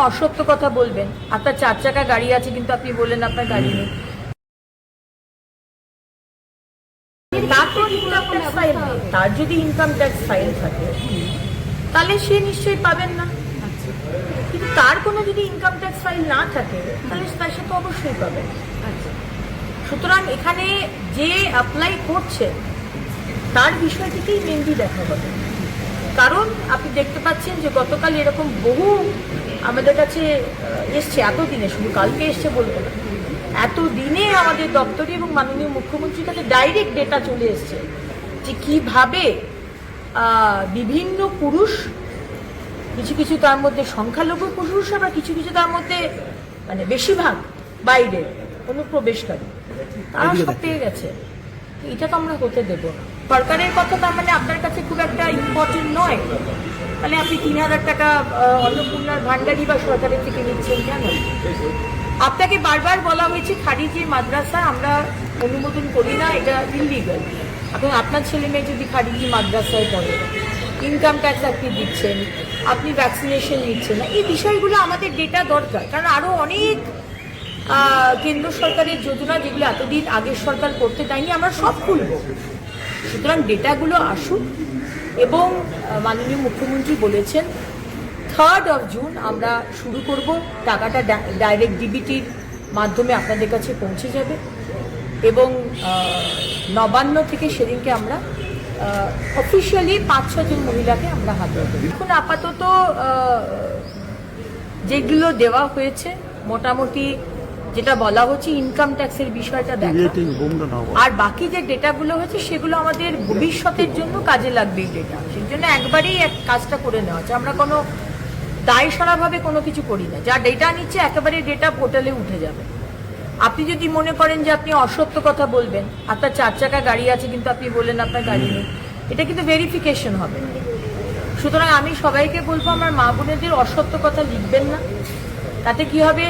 অসত্য কথা বলবেন, আপনার 4 চাকা গাড়ি আছে কিন্তু আপনি বললেন আপনার গাড়ি নেই, তার যদি ইনকাম ট্যাক্স ফাইল থাকে তাহলে সে নিশ্চয়ই পাবেন না। কিন্তু তার কোনো যদি ইনকাম ট্যাক্স ফাইল না থাকে তাহলে তার সাথে অবশ্যই পাবেন। সুতরাং এখানে যে অ্যাপ্লাই করছে তার বিষয়টিকেই মেনলি দেখা হবে। কারণ আপনি দেখতে পাচ্ছেন যে গতকাল এরকম বহু আমাদের কাছে এসছে, এতদিনে, শুধু কালকে এসছে বলবো না, এতদিনে আমাদের দপ্তরে এবং মাননীয় মুখ্যমন্ত্রীর কাছে ডাইরেক্ট ডেটা চলে এসছে যে কিভাবে বিভিন্ন পুরুষ, কিছু কিছু তার মধ্যে সংখ্যালঘু পুরুষ, আবার কিছু কিছু তার মধ্যে মানে বেশিরভাগ বাইরে অনুপ্রবেশকারী, তারা সব পেয়ে গেছে। এটা তো আমরা হতে দেবো না। সরকারের কথা তার মানে আপনার কাছে খুব একটা ইম্পর্টেন্ট নয়, তাহলে আপনি 3,000 টাকা অন্নপূর্ণার ভান্ডারি বা সরকারের থেকে নিচ্ছেন কেন? আপনাকে বারবার বলা হয়েছে খারিজি মাদ্রাসা আমরা অনুমোদন করি না, এটা ইলিগাল। এখন আপনার ছেলে মেয়ে যদি খারিজি মাদ্রাসায় পড়ে, ইনকাম ট্যাক্স আপনি দিচ্ছেন, আপনি ভ্যাকসিনেশন নিচ্ছেন না, এই বিষয়গুলো আমাদের ডেটা দরকার। কারণ আরও অনেক কেন্দ্র সরকারের যোজনা যেগুলো এতদিন আগের সরকার করতে দেয়নি, আমরা সব খুলব। সুতরাং ডেটাগুলো আসুক এবং মাননীয় মুখ্যমন্ত্রী বলেছেন 3rd of June আমরা শুরু করব, টাকাটা ডাইরেক্ট ডিবিটির মাধ্যমে আপনাদের কাছে পৌঁছে যাবে এবং নবান্ন থেকে সেদিনকে আমরা অফিসিয়ালি 5-6 জন মহিলাকে আমরা হাতে দেব। এখন আপাতত যেগুলো দেওয়া হয়েছে মোটামুটি যেটা বলা হচ্ছে ইনকাম ট্যাক্সের বিষয়টা দেখা, আর বাকি যে ডেটাগুলো হয়েছে সেগুলো আমাদের ভবিষ্যতের জন্য কাজে লাগবে। এই ডেটা সেই জন্য একবারেই কাজটা করে নেওয়া হচ্ছে, আমরা কোনো দায়সারাভাবে কোনো কিছু করি না। যা ডেটা নিচ্ছে একেবারে ডেটা পোর্টালে উঠে যাবে। আপনি যদি মনে করেন যে আপনি অসত্য কথা বলবেন, আপনার 4 চাকা গাড়ি আছে কিন্তু আপনি বললেন আপনার গাড়ি নেই, এটা কিন্তু ভেরিফিকেশন হবে। সুতরাং আমি সবাইকে বলবো আমার মা বোনেদের অসত্য কথা লিখবেন না, তাতে কি হবে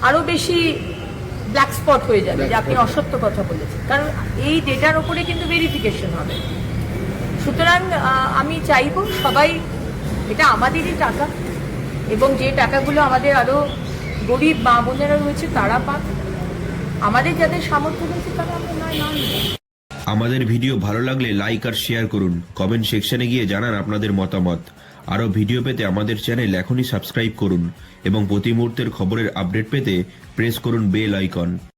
আরো বেশি ব্ল্যাক স্পট হয়ে যাবে যে আপনি অসত্য কথা বলেছেন, কারণ এই ডেটার উপরে কিন্তু ভেরিফিকেশন হবে। সুতরাং আমি চাইবো সবাই, এটা আমাদেরই টাকা এবং যে টাকাগুলো আমাদের আরো গরিব মা বোনেরা রয়েছে তারা পাক, আমাদের যাদের সামর্থ্য রয়েছে তারা আমরা না নিই। আমাদের ভিডিও ভালো লাগলে লাইক আর শেয়ার করুন, কমেন্ট সেকশনে গিয়ে জানান আপনাদের মতামত। আরও ভিডিও পেতে আমাদের চ্যানেল এখনই সাবস্ক্রাইব করুন এবং প্রতি মুহূর্তের খবরের আপডেট পেতে প্রেস করুন বেল আইকন।